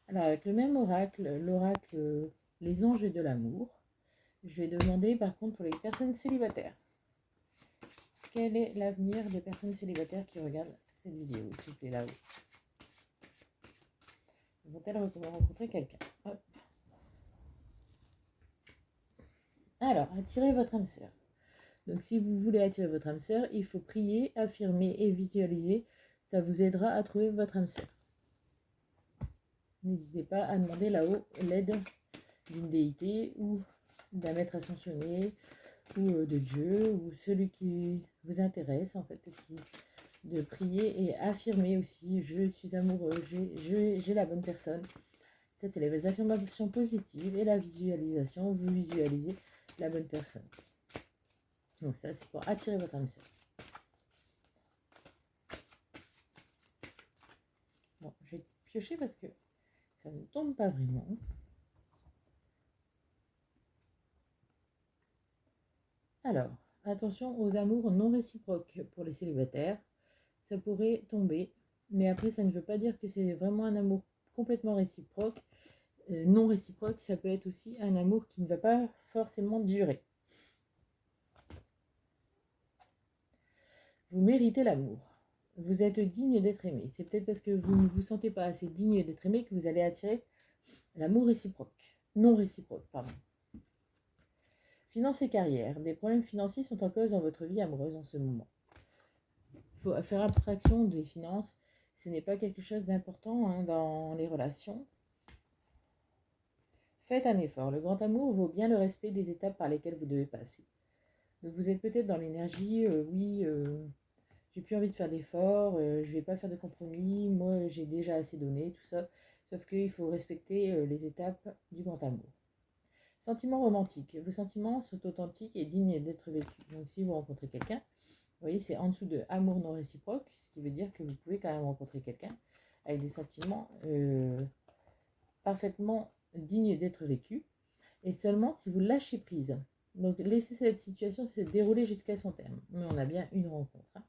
Alors, avec le même oracle, l'oracle Les anges de l'amour, je vais demander par contre pour les personnes célibataires. Quel est l'avenir des personnes célibataires qui regardent cette vidéo, s'il vous plaît, là-haut? Vont-elles rencontrer quelqu'un? Hop. Alors, attirez votre âme sœur. Donc, si vous voulez attirer votre âme sœur, il faut prier, affirmer et visualiser. Ça vous aidera à trouver votre âme sœur. N'hésitez pas à demander là-haut l'aide d'une déité ou d'un maître ascensionné ou de Dieu ou celui qui vous intéresse en fait, de prier et affirmer aussi je suis amoureux, j'ai la bonne personne. Ça c'est les affirmations positives et la visualisation, vous visualisez la bonne personne. Donc ça c'est pour attirer votre âme sœur. Bon, je vais piocher parce que ça ne tombe pas vraiment. Alors, attention aux amours non réciproques pour les célibataires. Ça pourrait tomber, mais après ça ne veut pas dire que c'est vraiment un amour complètement réciproque. Non réciproque, ça peut être aussi un amour qui ne va pas forcément durer. Vous méritez l'amour. Vous êtes digne d'être aimé. C'est peut-être parce que vous ne vous sentez pas assez digne d'être aimé que vous allez attirer l'amour réciproque. Non réciproque, pardon. Finances et carrière. Des problèmes financiers sont en cause dans votre vie amoureuse en ce moment. Il faut faire abstraction des finances. Ce n'est pas quelque chose d'important dans les relations. Faites un effort. Le grand amour vaut bien le respect des étapes par lesquelles vous devez passer. Donc vous êtes peut-être dans l'énergie, j'ai plus envie de faire d'efforts, je vais pas faire de compromis, moi j'ai déjà assez donné, tout ça. Sauf qu'il faut respecter les étapes du grand amour. Sentiments romantiques. Vos sentiments sont authentiques et dignes d'être vécus. Donc si vous rencontrez quelqu'un, vous voyez, c'est en dessous de amour non réciproque, ce qui veut dire que vous pouvez quand même rencontrer quelqu'un avec des sentiments parfaitement dignes d'être vécus. Et seulement si vous lâchez prise. Donc laissez cette situation se dérouler jusqu'à son terme. Mais on a bien une rencontre.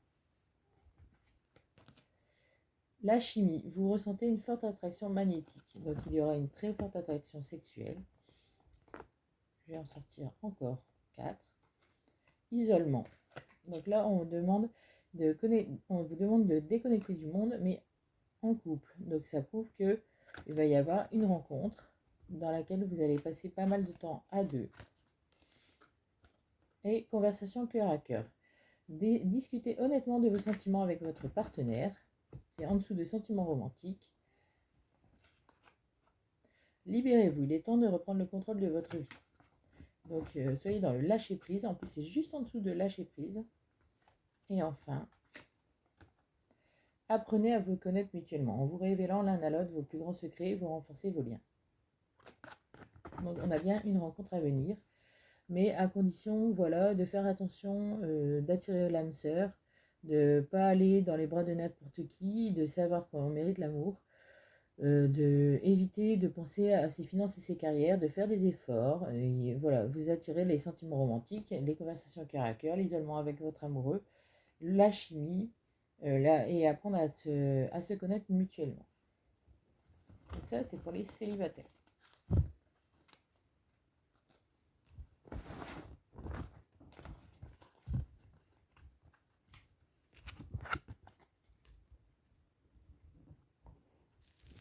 La chimie, vous ressentez une forte attraction magnétique. Donc il y aura une très forte attraction sexuelle. Je vais en sortir encore 4. Isolement. Donc là, on vous demande de déconnecter du monde, mais en couple. Donc ça prouve qu'il va y avoir une rencontre dans laquelle vous allez passer pas mal de temps à deux. Et conversation cœur à cœur. Discutez honnêtement de vos sentiments avec votre partenaire. C'est en dessous de sentiments romantiques. Libérez-vous, il est temps de reprendre le contrôle de votre vie. Donc soyez dans le lâcher prise. En plus, c'est juste en dessous de lâcher prise. Et enfin, apprenez à vous connaître mutuellement. En vous révélant l'un à l'autre vos plus grands secrets, vous renforcez vos liens. Donc on a bien une rencontre à venir. Mais à condition, voilà, de faire attention, d'attirer l'âme sœur, de ne pas aller dans les bras de n'importe qui, de savoir qu'on mérite l'amour, d'éviter de penser à ses finances et ses carrières, de faire des efforts, et voilà, vous attirez les sentiments romantiques, les conversations cœur à cœur, l'isolement avec votre amoureux, la chimie, et apprendre à se connaître mutuellement. Donc ça, c'est pour les célibataires.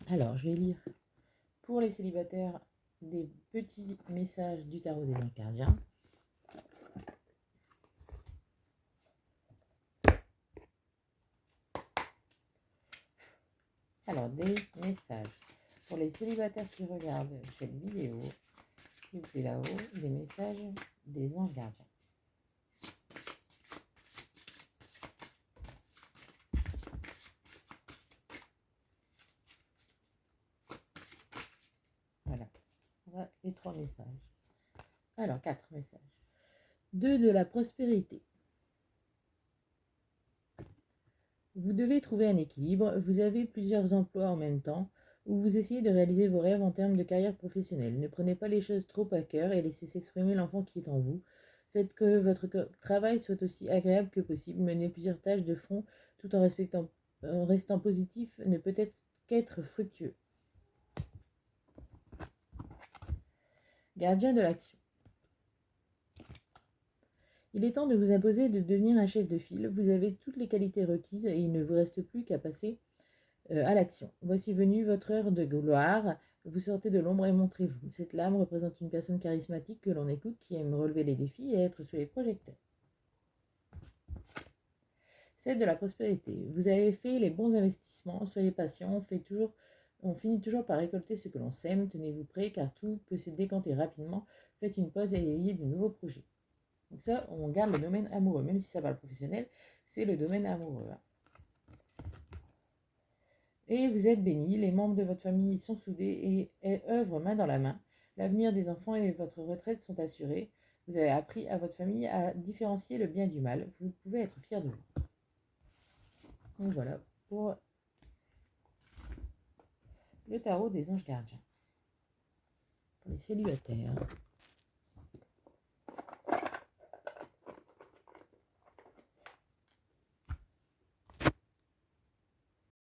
Alors, je vais lire pour les célibataires des petits messages du tarot des anges gardiens. Alors, des messages pour les célibataires qui regardent cette vidéo, s'il vous plaît là-haut, des messages des anges gardiens. Voilà, voilà les 3 messages. Alors, 4 messages. 2 de la prospérité. Vous devez trouver un équilibre. Vous avez plusieurs emplois en même temps où vous essayez de réaliser vos rêves en termes de carrière professionnelle. Ne prenez pas les choses trop à cœur et laissez s'exprimer l'enfant qui est en vous. Faites que votre travail soit aussi agréable que possible. Menez plusieurs tâches de front tout en restant positif ne peut être qu'être fructueux. Gardien de l'action. Il est temps de vous imposer de devenir un chef de file. Vous avez toutes les qualités requises et il ne vous reste plus qu'à passer à l'action. Voici venue votre heure de gloire. Vous sortez de l'ombre et montrez-vous. Cette lame représente une personne charismatique que l'on écoute, qui aime relever les défis et être sous les projecteurs. C'est de la prospérité. Vous avez fait les bons investissements. Soyez patient. On finit toujours par récolter ce que l'on sème. Tenez-vous prêt car tout peut se décanter rapidement. Faites une pause et ayez de nouveaux projets. Donc ça, on garde le domaine amoureux. Même si ça parle professionnel, c'est le domaine amoureux. Et vous êtes bénis, les membres de votre famille sont soudés et œuvrent main dans la main. L'avenir des enfants et votre retraite sont assurés. Vous avez appris à votre famille à différencier le bien du mal. Vous pouvez être fiers de vous. Donc voilà pour le tarot des anges gardiens. Pour les célibataires.